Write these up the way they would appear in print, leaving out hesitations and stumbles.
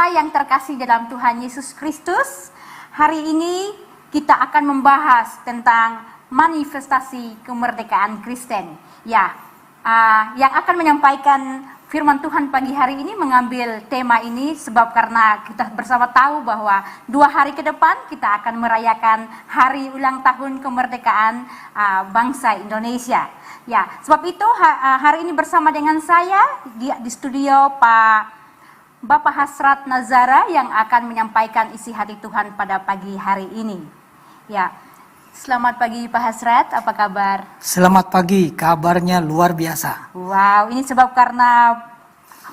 pemirsa yang terkasih dalam Tuhan Yesus Kristus, hari ini kita akan membahas tentang manifestasi kemerdekaan Kristen. Ya, yang akan menyampaikan firman Tuhan pagi hari ini mengambil tema ini sebab karena kita bersama tahu bahwa 2 hari ke depan kita akan merayakan hari ulang tahun kemerdekaan bangsa Indonesia. Ya, sebab itu hari ini bersama dengan saya di studio Bapak Hasrat Nazara yang akan menyampaikan isi hati Tuhan pada pagi hari ini. Ya, selamat pagi Pak Hasrat, apa kabar? Selamat pagi, kabarnya luar biasa. Wow, ini sebab karena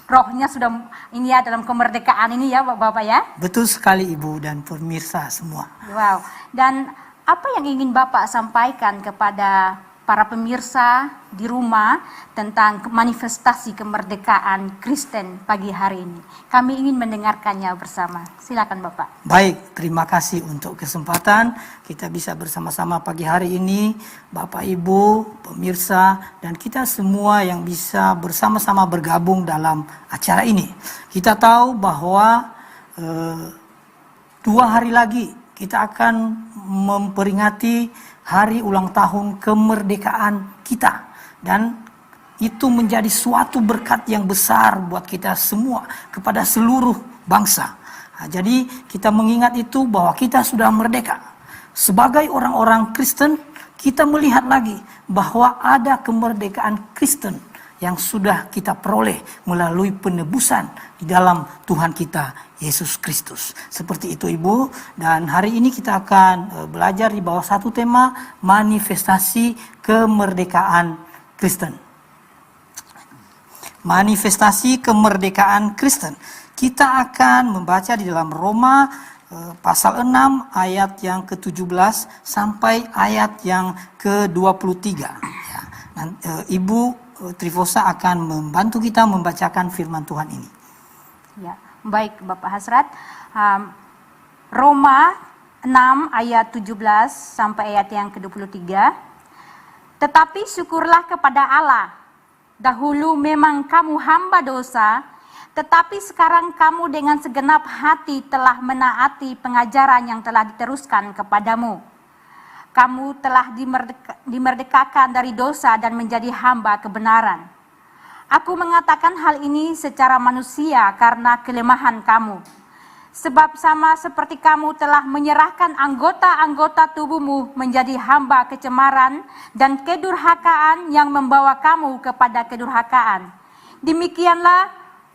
rohnya sudah ini ya dalam kemerdekaan ini ya Bapak ya? Betul sekali Ibu dan pemirsa semua. Wow, dan apa yang ingin Bapak sampaikan kepada para pemirsa di rumah tentang manifestasi kemerdekaan Kristen pagi hari ini? Kami ingin mendengarkannya bersama. Silakan Bapak. Baik, terima kasih untuk kesempatan kita bisa bersama-sama pagi hari ini, Bapak Ibu, pemirsa, dan kita semua yang bisa bersama-sama bergabung dalam acara ini. Kita tahu bahwa 2 hari lagi kita akan memperingati hari ulang tahun kemerdekaan kita, dan itu menjadi suatu berkat yang besar buat kita semua kepada seluruh bangsa. Jadi kita mengingat itu bahwa kita sudah merdeka. Sebagai orang-orang Kristen, kita melihat lagi bahwa ada kemerdekaan Kristen yang sudah kita peroleh melalui penebusan di dalam Tuhan kita Yesus Kristus. Seperti itu Ibu, dan hari ini kita akan belajar di bawah satu tema manifestasi kemerdekaan Kristen. Manifestasi kemerdekaan Kristen. Kita akan membaca di dalam Roma pasal 6 ayat yang ke-17 sampai ayat yang ke-23. Ya, Ibu Trifosa akan membantu kita membacakan firman Tuhan ini. Ya, baik Bapak Hasrat. Roma 6 ayat 17 sampai ayat yang ke-23. Tetapi syukurlah kepada Allah. Dahulu memang kamu hamba dosa, tetapi sekarang kamu dengan segenap hati telah menaati pengajaran yang telah diteruskan kepadamu. Kamu telah dimerdekakan dari dosa dan menjadi hamba kebenaran. Aku mengatakan hal ini secara manusia karena kelemahan kamu. Sebab sama seperti kamu telah menyerahkan anggota-anggota tubuhmu menjadi hamba kecemaran dan kedurhakaan yang membawa kamu kepada kedurhakaan.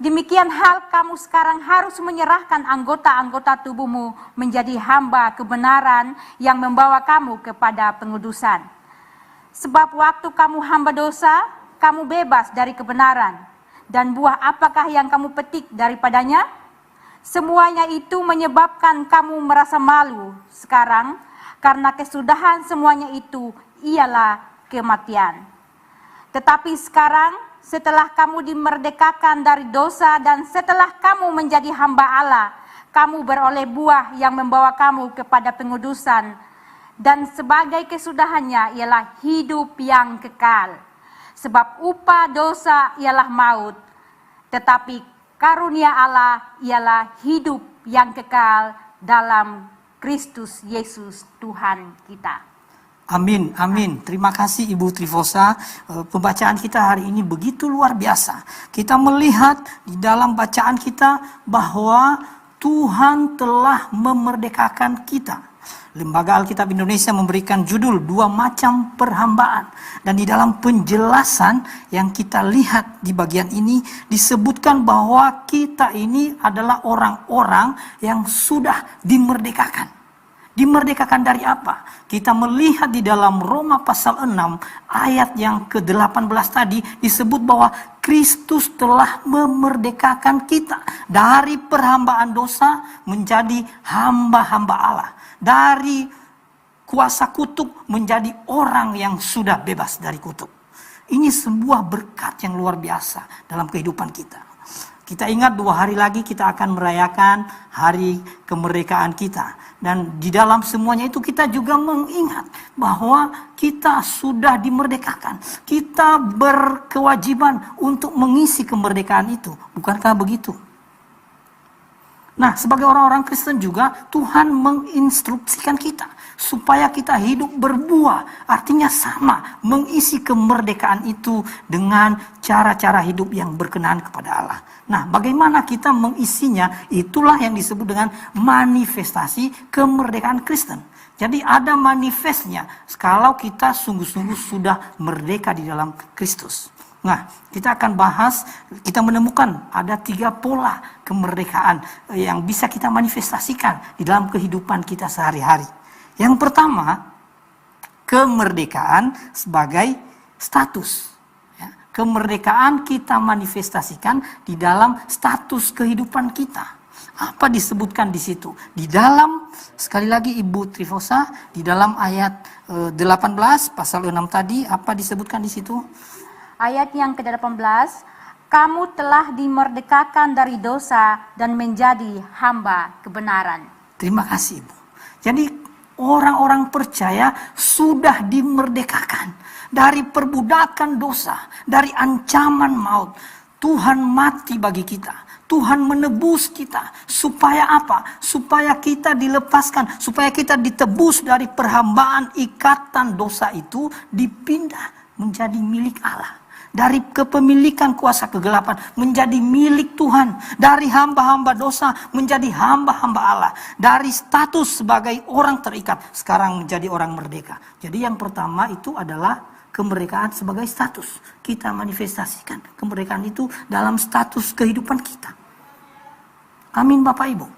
Demikian hal kamu sekarang harus menyerahkan anggota-anggota tubuhmu menjadi hamba kebenaran yang membawa kamu kepada pengudusan. Sebab waktu kamu hamba dosa, kamu bebas dari kebenaran. Dan buah apakah yang kamu petik daripadanya? Semuanya itu menyebabkan kamu merasa malu sekarang, karena kesudahan semuanya itu ialah kematian. Tetapi sekarang, setelah kamu dimerdekakan dari dosa dan setelah kamu menjadi hamba Allah, kamu beroleh buah yang membawa kamu kepada pengudusan, dan sebagai kesudahannya ialah hidup yang kekal. Sebab upah dosa ialah maut, tetapi karunia Allah ialah hidup yang kekal dalam Kristus Yesus Tuhan kita. Amin, amin. Terima kasih Ibu Trifosa. Pembacaan kita hari ini begitu luar biasa. Kita melihat di dalam bacaan kita bahwa Tuhan telah memerdekakan kita. Lembaga Alkitab Indonesia memberikan judul 2 macam perhambaan. Dan di dalam penjelasan yang kita lihat di bagian ini disebutkan bahwa kita ini adalah orang-orang yang sudah dimerdekakan. Dimerdekakan dari apa? Kita melihat di dalam Roma pasal 6 ayat yang ke-18 tadi disebut bahwa Kristus telah memerdekakan kita dari perhambaan dosa menjadi hamba-hamba Allah. Dari kuasa kutuk menjadi orang yang sudah bebas dari kutuk. Ini sebuah berkat yang luar biasa dalam kehidupan kita. Kita ingat 2 hari lagi kita akan merayakan hari kemerdekaan kita. Dan di dalam semuanya itu kita juga mengingat bahwa kita sudah dimerdekakan. Kita berkewajiban untuk mengisi kemerdekaan itu. Bukankah begitu? Nah, sebagai orang-orang Kristen juga Tuhan menginstruksikan kita supaya kita hidup berbuah. Artinya sama, mengisi kemerdekaan itu dengan cara-cara hidup yang berkenan kepada Allah. Nah, bagaimana kita mengisinya? Itulah yang disebut dengan manifestasi kemerdekaan Kristen. Jadi ada manifestnya kalau kita sungguh-sungguh sudah merdeka di dalam Kristus. Nah, kita akan bahas, kita menemukan ada 3 pola kemerdekaan yang bisa kita manifestasikan di dalam kehidupan kita sehari-hari. Yang pertama, kemerdekaan sebagai status. Ya, kemerdekaan kita manifestasikan di dalam status kehidupan kita. Apa disebutkan di situ? Di dalam, sekali lagi Ibu Trifosa, di dalam ayat 18 pasal 6 tadi, apa disebutkan di situ? Ayat yang ke-18, kamu telah dimerdekakan dari dosa dan menjadi hamba kebenaran. Terima kasih, Ibu. Jadi orang-orang percaya sudah dimerdekakan dari perbudakan dosa, dari ancaman maut. Tuhan mati bagi kita. Tuhan menebus kita. Supaya apa? Supaya kita dilepaskan. Supaya kita ditebus dari perhambaan ikatan dosa itu, dipindah menjadi milik Allah. Dari kepemilikan kuasa kegelapan menjadi milik Tuhan. Dari hamba-hamba dosa menjadi hamba-hamba Allah. Dari status sebagai orang terikat sekarang menjadi orang merdeka. Jadi yang pertama itu adalah kemerdekaan sebagai status. Kita manifestasikan kemerdekaan itu dalam status kehidupan kita. Amin Bapak Ibu.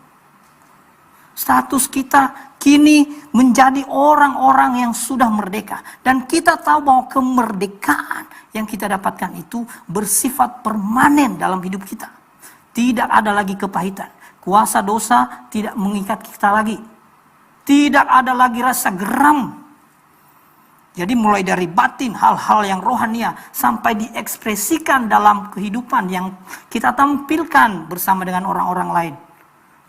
Status kita kini menjadi orang-orang yang sudah merdeka. Dan kita tahu bahwa kemerdekaan yang kita dapatkan itu bersifat permanen dalam hidup kita. Tidak ada lagi kepahitan. Kuasa dosa tidak mengikat kita lagi. Tidak ada lagi rasa geram. Jadi mulai dari batin, hal-hal yang rohania, sampai diekspresikan dalam kehidupan yang kita tampilkan bersama dengan orang-orang lain.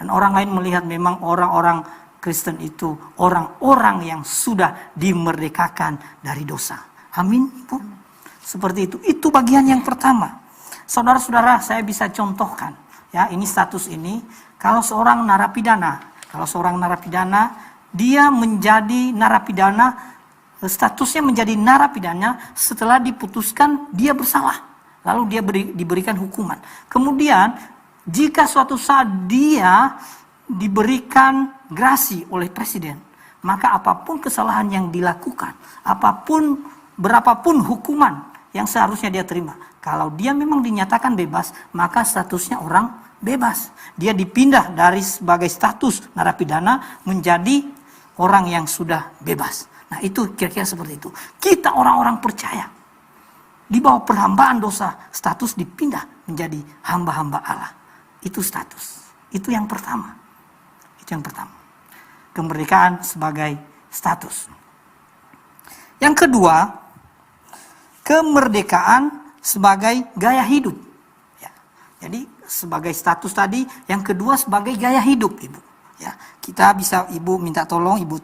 Dan orang lain melihat memang orang-orang Kristen itu orang-orang yang sudah dimerdekakan dari dosa. Amin, Ibu. Seperti itu. Itu bagian yang pertama. Saudara-saudara, saya bisa contohkan. Ya, ini status ini. Kalau seorang narapidana, dia menjadi narapidana, statusnya menjadi narapidana setelah diputuskan dia bersalah. Lalu dia diberikan hukuman. Kemudian, jika suatu saat dia diberikan grasi oleh presiden, maka apapun kesalahan yang dilakukan, berapapun hukuman yang seharusnya dia terima, kalau dia memang dinyatakan bebas, maka statusnya orang bebas. Dia dipindah dari sebagai status narapidana menjadi orang yang sudah bebas. Nah, itu kira-kira seperti itu. Kita orang-orang percaya di bawah perhambaan dosa, status dipindah menjadi hamba-hamba Allah. Itu status. Itu yang pertama. Kemerdekaan sebagai status. Yang kedua, kemerdekaan sebagai gaya hidup. Ya. Jadi sebagai status tadi, yang kedua sebagai gaya hidup, Ibu. Ya, kita bisa Ibu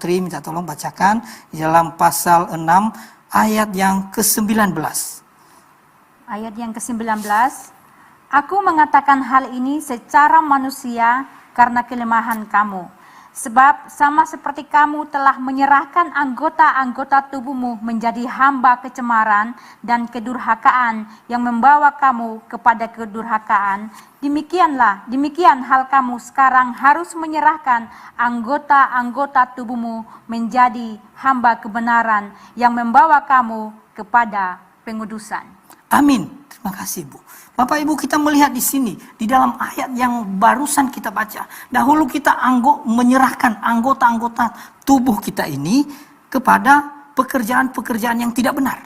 Tri minta tolong bacakan di dalam pasal 6 ayat yang ke-19. Ayat yang ke-19, aku mengatakan hal ini secara manusia karena kelemahan kamu. Sebab sama seperti kamu telah menyerahkan anggota-anggota tubuhmu menjadi hamba kecemaran dan kedurhakaan yang membawa kamu kepada kedurhakaan, demikian hal kamu sekarang harus menyerahkan anggota-anggota tubuhmu menjadi hamba kebenaran yang membawa kamu kepada pengudusan. Amin. Terima kasih, Bu. Bapak Ibu, kita melihat di sini, di dalam ayat yang barusan kita baca. Dahulu kita menyerahkan anggota-anggota tubuh kita ini kepada pekerjaan-pekerjaan yang tidak benar.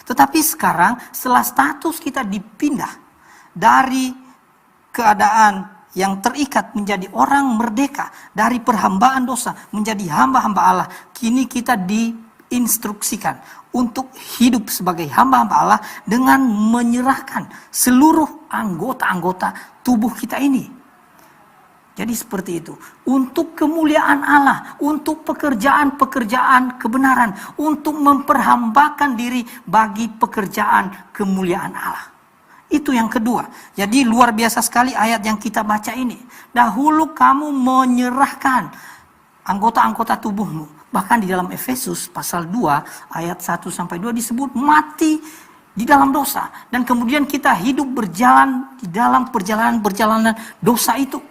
Tetapi sekarang, setelah status kita dipindah dari keadaan yang terikat menjadi orang merdeka, dari perhambaan dosa menjadi hamba-hamba Allah, kini kita diinstruksikan untuk hidup sebagai hamba-hamba Allah dengan menyerahkan seluruh anggota-anggota tubuh kita ini. Jadi seperti itu. Untuk kemuliaan Allah, untuk pekerjaan-pekerjaan kebenaran, untuk memperhambakan diri bagi pekerjaan kemuliaan Allah. Itu yang kedua. Jadi luar biasa sekali ayat yang kita baca ini. Dahulu kamu menyerahkan anggota-anggota tubuhmu. Bahkan di dalam Efesus pasal 2 ayat 1-2 disebut mati di dalam dosa. Dan kemudian kita hidup berjalan di dalam perjalanan dosa itu.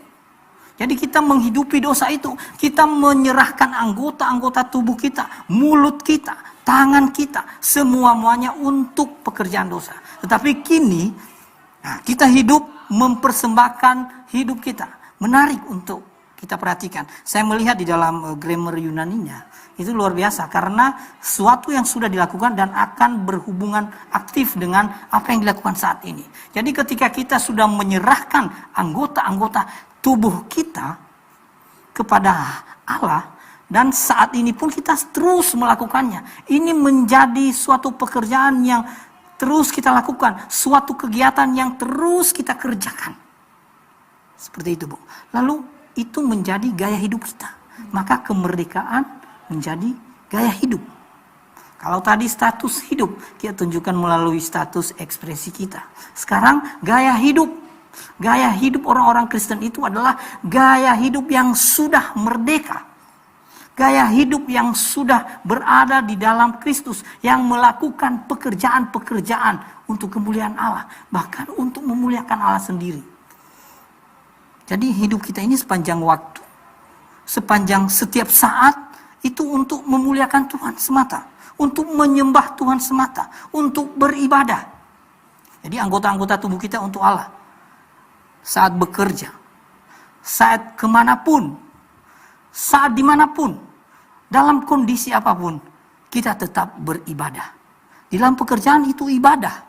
Jadi kita menghidupi dosa itu. Kita menyerahkan anggota-anggota tubuh kita, mulut kita, tangan kita, semuanya untuk pekerjaan dosa. Tetapi kini kita hidup mempersembahkan hidup kita. Menarik untuk kita perhatikan. Saya melihat di dalam grammar Yunaninya itu luar biasa karena sesuatu yang sudah dilakukan dan akan berhubungan aktif dengan apa yang dilakukan saat ini. Jadi ketika kita sudah menyerahkan anggota-anggota tubuh kita kepada Allah, dan saat ini pun kita terus melakukannya. Ini menjadi suatu pekerjaan yang terus kita lakukan, suatu kegiatan yang terus kita kerjakan. Seperti itu, Bu. Lalu itu menjadi gaya hidup kita. Maka kemerdekaan menjadi gaya hidup. Kalau tadi status hidup, kita tunjukkan melalui status ekspresi kita. Sekarang gaya hidup. Gaya hidup orang-orang Kristen itu adalah gaya hidup yang sudah merdeka. Gaya hidup yang sudah berada di dalam Kristus, yang melakukan pekerjaan-pekerjaan untuk kemuliaan Allah, bahkan untuk memuliakan Allah sendiri. Jadi hidup kita ini sepanjang waktu, sepanjang setiap saat itu untuk memuliakan Tuhan semata, untuk menyembah Tuhan semata, untuk beribadah. Jadi anggota-anggota tubuh kita untuk Allah. Saat bekerja, saat kemanapun, saat dimanapun, dalam kondisi apapun, kita tetap beribadah. Di dalam pekerjaan itu ibadah.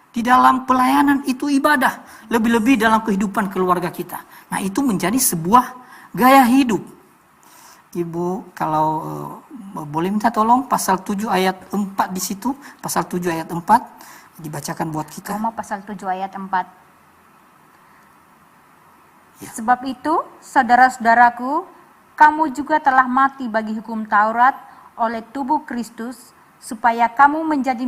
Di dalam pelayanan itu ibadah. Lebih-lebih dalam kehidupan keluarga kita. Nah, itu menjadi sebuah gaya hidup. Ibu, kalau boleh minta tolong pasal 7 ayat 4 di situ. Pasal 7 ayat 4 dibacakan buat kita. Roma pasal 7 ayat 4. Ya. Sebab itu, saudara-saudaraku, kamu juga telah mati bagi hukum Taurat oleh tubuh Kristus, supaya kamu menjadi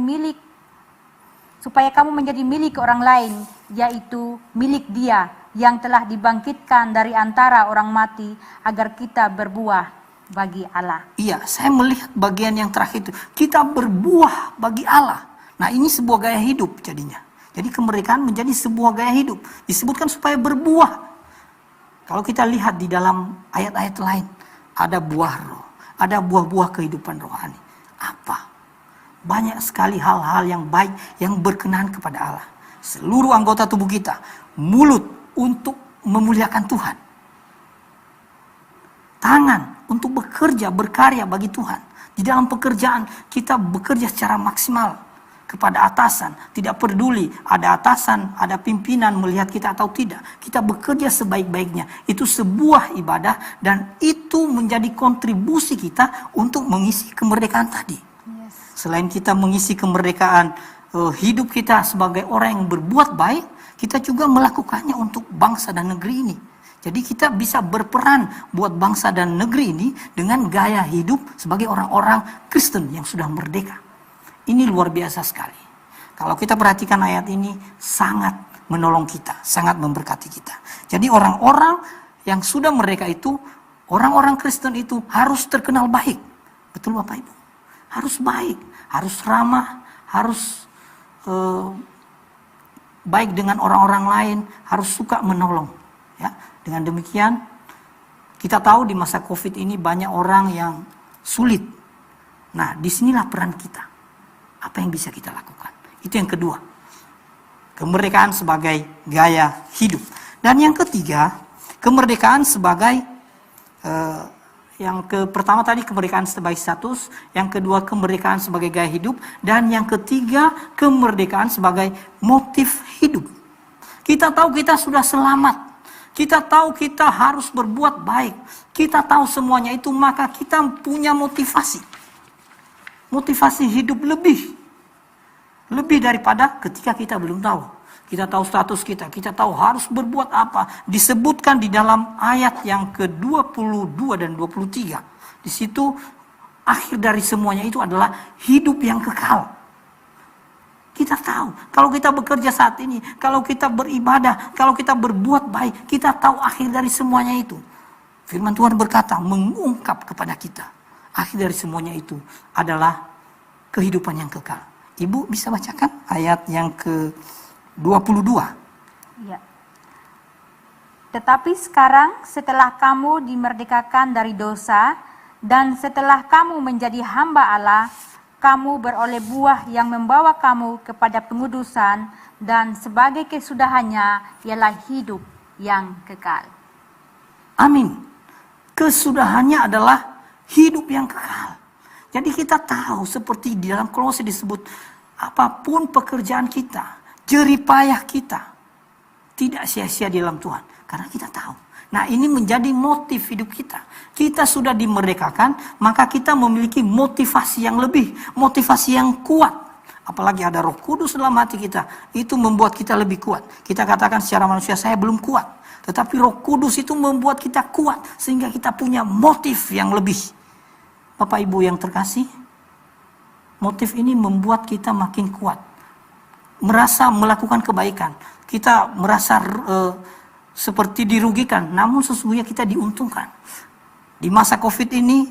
milik orang lain, yaitu milik Dia yang telah dibangkitkan dari antara orang mati, agar kita berbuah bagi Allah. Iya, saya melihat bagian yang terakhir itu. Kita berbuah bagi Allah. Nah, ini sebuah gaya hidup jadinya. Jadi kemerdekaan menjadi sebuah gaya hidup. Disebutkan supaya berbuah. Kalau kita lihat di dalam ayat-ayat lain, ada buah roh, ada buah-buah kehidupan rohani. Apa? Banyak sekali hal-hal yang baik yang berkenan kepada Allah. Seluruh anggota tubuh kita, mulut untuk memuliakan Tuhan. Tangan untuk bekerja, berkarya bagi Tuhan. Di dalam pekerjaan kita bekerja secara maksimal. Kepada atasan, tidak peduli ada atasan, ada pimpinan melihat kita atau tidak. Kita bekerja sebaik-baiknya. Itu sebuah ibadah dan itu menjadi kontribusi kita untuk mengisi kemerdekaan tadi. Yes. Selain kita mengisi kemerdekaan hidup kita sebagai orang yang berbuat baik, kita juga melakukannya untuk bangsa dan negeri ini. Jadi kita bisa berperan buat bangsa dan negeri ini dengan gaya hidup sebagai orang-orang Kristen yang sudah merdeka. Ini luar biasa sekali. Kalau kita perhatikan ayat ini sangat menolong kita, sangat memberkati kita. Jadi orang-orang yang sudah merdeka itu, orang-orang Kristen itu harus terkenal baik. Betul Bapak Ibu? Harus baik, harus ramah, harus baik dengan orang-orang lain, harus suka menolong. Ya, dengan demikian kita tahu di masa Covid ini banyak orang yang sulit. Nah, disinilah peran kita. Apa yang bisa kita lakukan? Itu yang kedua. Kemerdekaan sebagai gaya hidup. Dan yang ketiga, kemerdekaan sebagai yang pertama tadi kemerdekaan sebagai status, yang kedua kemerdekaan sebagai gaya hidup, dan yang ketiga kemerdekaan sebagai motif hidup. Kita tahu kita sudah selamat. Kita tahu kita harus berbuat baik. Kita tahu semuanya itu, maka kita punya motivasi. Motivasi hidup lebih daripada ketika kita belum tahu. Kita tahu status kita tahu harus berbuat apa. Disebutkan di dalam ayat yang ke-22 dan 23. Di situ akhir dari semuanya itu adalah hidup yang kekal. Kita tahu Kalau kita bekerja saat ini, kalau kita beribadah, kalau kita berbuat baik, kita tahu akhir dari semuanya itu. Firman Tuhan berkata, mengungkap kepada kita. Akhir dari semuanya itu adalah kehidupan yang kekal. Ibu bisa bacakan ayat yang ke-22. Ya. Tetapi sekarang setelah kamu dimerdekakan dari dosa, dan setelah kamu menjadi hamba Allah, kamu beroleh buah yang membawa kamu kepada pengudusan, dan sebagai kesudahannya ialah hidup yang kekal. Amin. Kesudahannya adalah hidup yang kekal. Jadi kita tahu seperti di dalam Kolose disebut, apapun pekerjaan kita, jerih payah kita, tidak sia-sia di dalam Tuhan. Karena kita tahu. Nah, ini menjadi motif hidup kita. Kita sudah dimerdekakan, maka kita memiliki motivasi yang lebih, motivasi yang kuat. Apalagi ada Roh Kudus dalam hati kita, itu membuat kita lebih kuat. Kita katakan secara manusia saya belum kuat, tetapi Roh Kudus itu membuat kita kuat sehingga kita punya motif yang lebih. Bapak Ibu yang terkasih, motif ini membuat kita makin kuat. Merasa melakukan kebaikan. Kita merasa seperti dirugikan, namun sesungguhnya kita diuntungkan. Di masa Covid ini,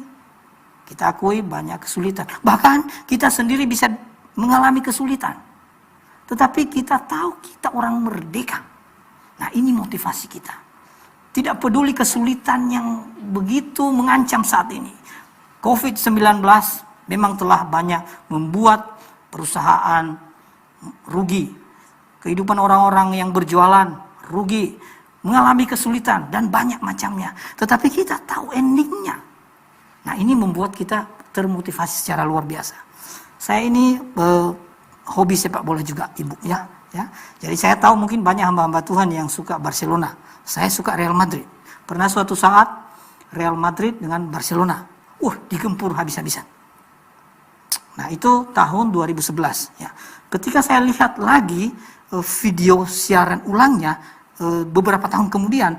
kita akui banyak kesulitan. Bahkan kita sendiri bisa mengalami kesulitan. Tetapi kita tahu kita orang merdeka. Nah, ini motivasi kita. Tidak peduli kesulitan yang begitu mengancam saat ini. Covid-19 memang telah banyak membuat perusahaan rugi. Kehidupan orang-orang yang berjualan rugi. Mengalami kesulitan dan banyak macamnya. Tetapi kita tahu endingnya. Nah, ini membuat kita termotivasi secara luar biasa. Saya ini hobi sepak bola juga, Ibu, ya. Jadi saya tahu mungkin banyak hamba-hamba Tuhan yang suka Barcelona. Saya suka Real Madrid. Pernah suatu saat Real Madrid dengan Barcelona, digempur habis-habisan. Nah, itu tahun 2011, ya. Ketika saya lihat lagi video siaran ulangnya beberapa tahun kemudian,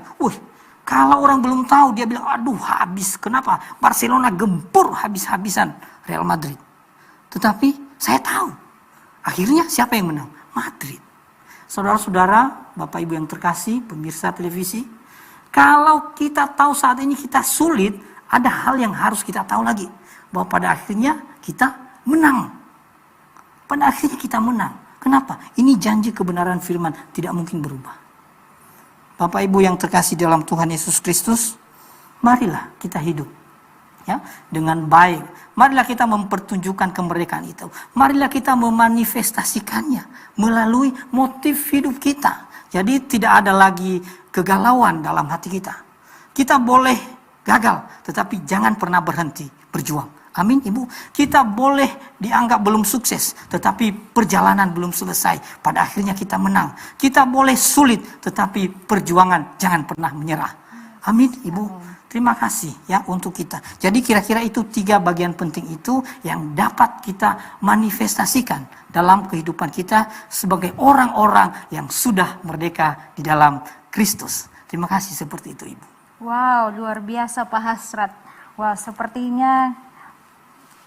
kalau orang belum tahu dia bilang, aduh habis. Kenapa? Barcelona gempur habis-habisan Real Madrid. Tetapi saya tahu, akhirnya siapa yang menang? Madrid. Saudara-saudara, Bapak Ibu yang terkasih, pemirsa televisi, kalau kita tahu saat ini kita sulit, ada hal yang harus kita tahu lagi. Bahwa pada akhirnya kita menang. Pada akhirnya kita menang. Kenapa? Ini janji kebenaran firman tidak mungkin berubah. Bapak Ibu yang terkasih dalam Tuhan Yesus Kristus, marilah kita hidup ya dengan baik. Marilah kita mempertunjukkan kemerdekaan itu. Marilah kita memanifestasikannya melalui motif hidup kita. Jadi tidak ada lagi kegalauan dalam hati kita. Kita boleh gagal, tetapi jangan pernah berhenti berjuang. Amin, Ibu. Kita boleh dianggap belum sukses, tetapi perjalanan belum selesai. Pada akhirnya kita menang. Kita boleh sulit, tetapi perjuangan jangan pernah menyerah. Amin, Ibu. Terima kasih ya untuk kita. Jadi kira-kira itu 3 bagian penting itu yang dapat kita manifestasikan dalam kehidupan kita sebagai orang-orang yang sudah merdeka di dalam Kristus. Terima kasih seperti itu, Ibu. Wow, luar biasa Pak Hasrat. Wah, sepertinya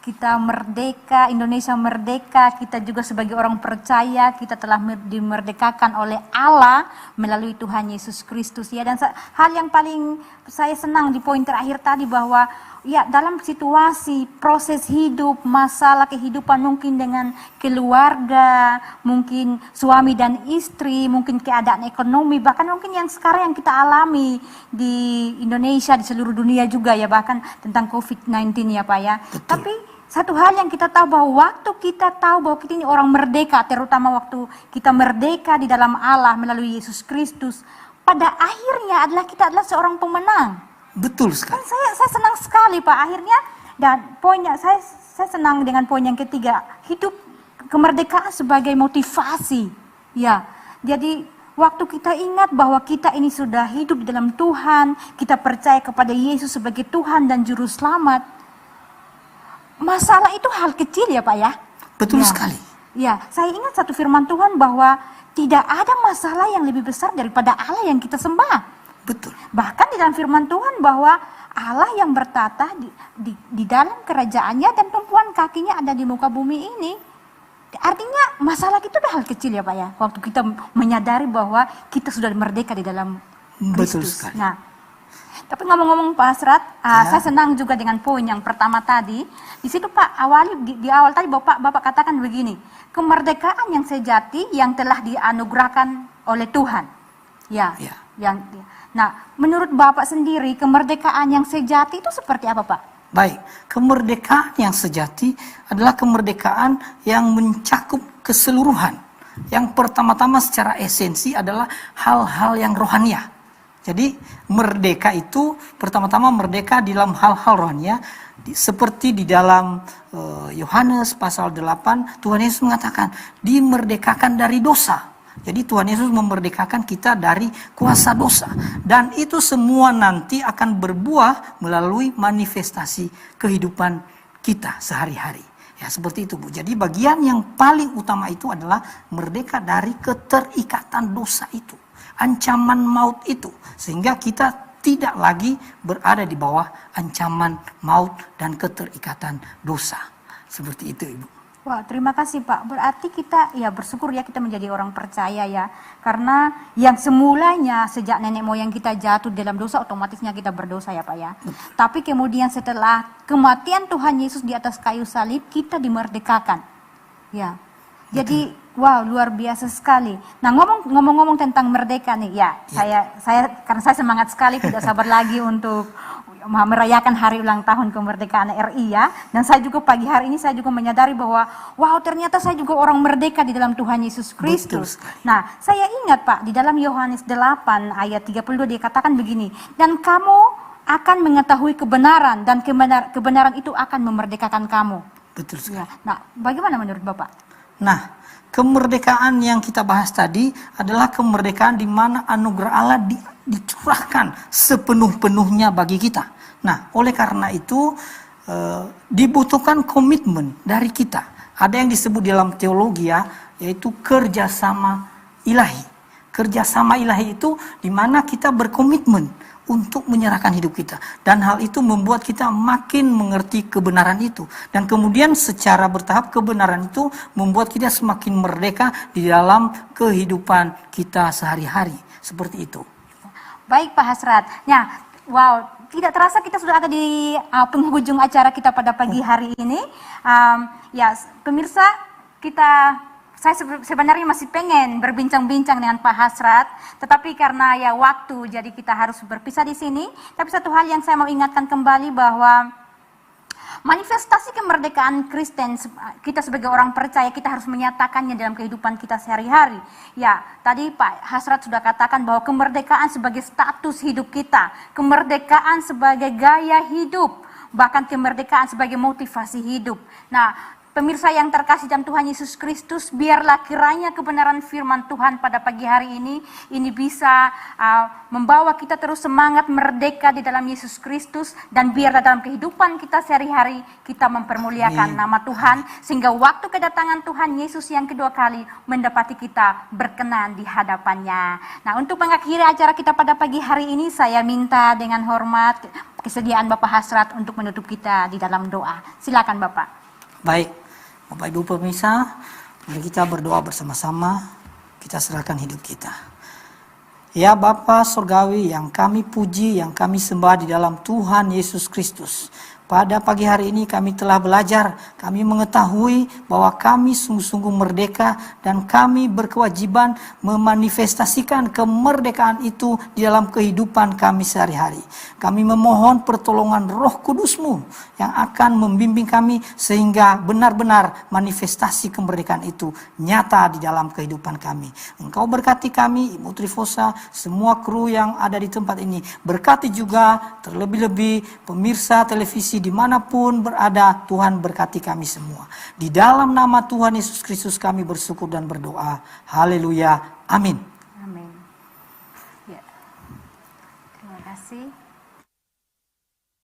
kita merdeka, Indonesia merdeka, kita juga sebagai orang percaya, kita telah dimerdekakan oleh Allah melalui Tuhan Yesus Kristus. Ya, dan hal yang paling saya senang di poin terakhir tadi bahwa ya dalam situasi proses hidup, masalah kehidupan mungkin dengan keluarga, mungkin suami dan istri, mungkin keadaan ekonomi, bahkan mungkin yang sekarang yang kita alami di Indonesia, di seluruh dunia juga ya, bahkan tentang COVID-19 ya Pak ya. Betul. Tapi satu hal yang kita tahu bahwa waktu kita tahu bahwa kita ini orang merdeka, terutama waktu kita merdeka di dalam Allah melalui Yesus Kristus, pada akhirnya kita adalah seorang pemenang. Betul sekali. Kan saya senang sekali Pak akhirnya, dan poinnya saya senang dengan poin yang ketiga, hidup kemerdekaan sebagai motivasi. Ya, jadi waktu kita ingat bahwa kita ini sudah hidup di dalam Tuhan, kita percaya kepada Yesus sebagai Tuhan dan Juru Selamat. Masalah itu hal kecil ya Pak ya. Betul ya. sekali. Ya, saya ingat satu firman Tuhan bahwa tidak ada masalah yang lebih besar daripada Allah yang kita sembah. Betul. Bahkan di dalam firman Tuhan bahwa Allah yang bertata di dalam kerajaannya dan tumpuan kakinya ada di muka bumi ini. Artinya masalah itu udah hal kecil ya Pak ya. Waktu kita menyadari bahwa kita sudah merdeka di dalam Betul Kristus. sekali. Nah, tapi ngomong-ngomong Pak Hasrat, saya senang juga dengan poin yang pertama tadi. Di situ Pak, di awal tadi Bapak katakan begini, kemerdekaan yang sejati yang telah dianugerahkan oleh Tuhan. Ya. Nah, menurut Bapak sendiri, kemerdekaan yang sejati itu seperti apa Pak? Baik, kemerdekaan yang sejati adalah kemerdekaan yang mencakup keseluruhan. Yang pertama-tama secara esensi adalah hal-hal yang rohania. Jadi merdeka itu pertama-tama merdeka di dalam hal-hal rohania, seperti di dalam Yohanes pasal 8 Tuhan Yesus mengatakan dimerdekakan dari dosa. Jadi Tuhan Yesus memerdekakan kita dari kuasa dosa, dan itu semua nanti akan berbuah melalui manifestasi kehidupan kita sehari-hari. Ya seperti itu Bu. Jadi bagian yang paling utama itu adalah merdeka dari keterikatan dosa itu, ancaman maut itu, sehingga kita tidak lagi berada di bawah ancaman maut dan keterikatan dosa. Seperti itu Ibu. Wah, terima kasih Pak. Berarti kita ya bersyukur ya kita menjadi orang percaya ya. Karena yang semulanya sejak nenek moyang kita jatuh dalam dosa, otomatisnya kita berdosa ya Pak ya. Tapi kemudian setelah kematian Tuhan Yesus di atas kayu salib, kita dimerdekakan. Ya. Jadi wow, luar biasa sekali. Nah, ngomong-ngomong tentang merdeka nih, saya karena saya semangat sekali, tidak sabar lagi untuk merayakan hari ulang tahun kemerdekaan RI ya. Dan saya juga pagi hari ini saya juga menyadari bahwa wow, ternyata saya juga orang merdeka di dalam Tuhan Yesus Kristus. Nah, saya ingat Pak, di dalam Yohanes 8 ayat 32 dikatakan begini, dan kamu akan mengetahui kebenaran dan kebenaran itu akan memerdekakan kamu. Betul sekali. Ya. Nah, bagaimana menurut Bapak? Nah, kemerdekaan yang kita bahas tadi adalah kemerdekaan di mana anugerah Allah dicurahkan sepenuh-penuhnya bagi kita. Nah, oleh karena itu dibutuhkan komitmen dari kita. Ada yang disebut dalam teologi ya, yaitu kerjasama ilahi. Kerjasama ilahi itu di mana kita berkomitmen untuk menyerahkan hidup kita. Dan hal itu membuat kita makin mengerti kebenaran itu. Dan kemudian secara bertahap kebenaran itu membuat kita semakin merdeka di dalam kehidupan kita sehari-hari. Seperti itu. Baik Pak Hasrat. Nah, wow, tidak terasa kita sudah ada di penghujung acara kita pada pagi hari ini. Pemirsa, saya sebenarnya masih pengen berbincang-bincang dengan Pak Hasrat, tetapi karena ya waktu, jadi kita harus berpisah di sini. Tapi satu hal yang saya mau ingatkan kembali bahwa manifestasi kemerdekaan Kristen, kita sebagai orang percaya, kita harus menyatakannya dalam kehidupan kita sehari-hari. Ya, tadi Pak Hasrat sudah katakan bahwa kemerdekaan sebagai status hidup kita, kemerdekaan sebagai gaya hidup, bahkan kemerdekaan sebagai motivasi hidup. Nah, pemirsa yang terkasih dalam Tuhan Yesus Kristus, biarlah kiranya kebenaran firman Tuhan pada pagi hari ini bisa membawa kita terus semangat merdeka di dalam Yesus Kristus, dan biarlah dalam kehidupan kita sehari-hari kita mempermuliakan nama Tuhan, sehingga waktu kedatangan Tuhan Yesus yang kedua kali mendapati kita berkenan di hadapannya. Nah, untuk mengakhiri acara kita pada pagi hari ini, saya minta dengan hormat kesediaan Bapak Hasrat untuk menutup kita di dalam doa. Silakan Bapak. Baik, Bapak Ibu pemirsa, mari kita berdoa bersama-sama, kita serahkan hidup kita. Ya Bapa Surgawi yang kami puji, yang kami sembah di dalam Tuhan Yesus Kristus. Pada pagi hari ini kami telah belajar, kami mengetahui bahwa kami sungguh-sungguh merdeka dan kami berkewajiban memanifestasikan kemerdekaan itu di dalam kehidupan kami sehari-hari. Kami memohon pertolongan Roh Kudus-Mu yang akan membimbing kami sehingga benar-benar manifestasi kemerdekaan itu nyata di dalam kehidupan kami. Engkau berkati kami, Ibu Trifosa, semua kru yang ada di tempat ini. Berkati juga terlebih-lebih pemirsa televisi dimanapun berada, Tuhan berkati kami semua. Di dalam nama Tuhan Yesus Kristus kami bersyukur dan berdoa. Haleluya. Amin. Amin. Ya. Terima kasih.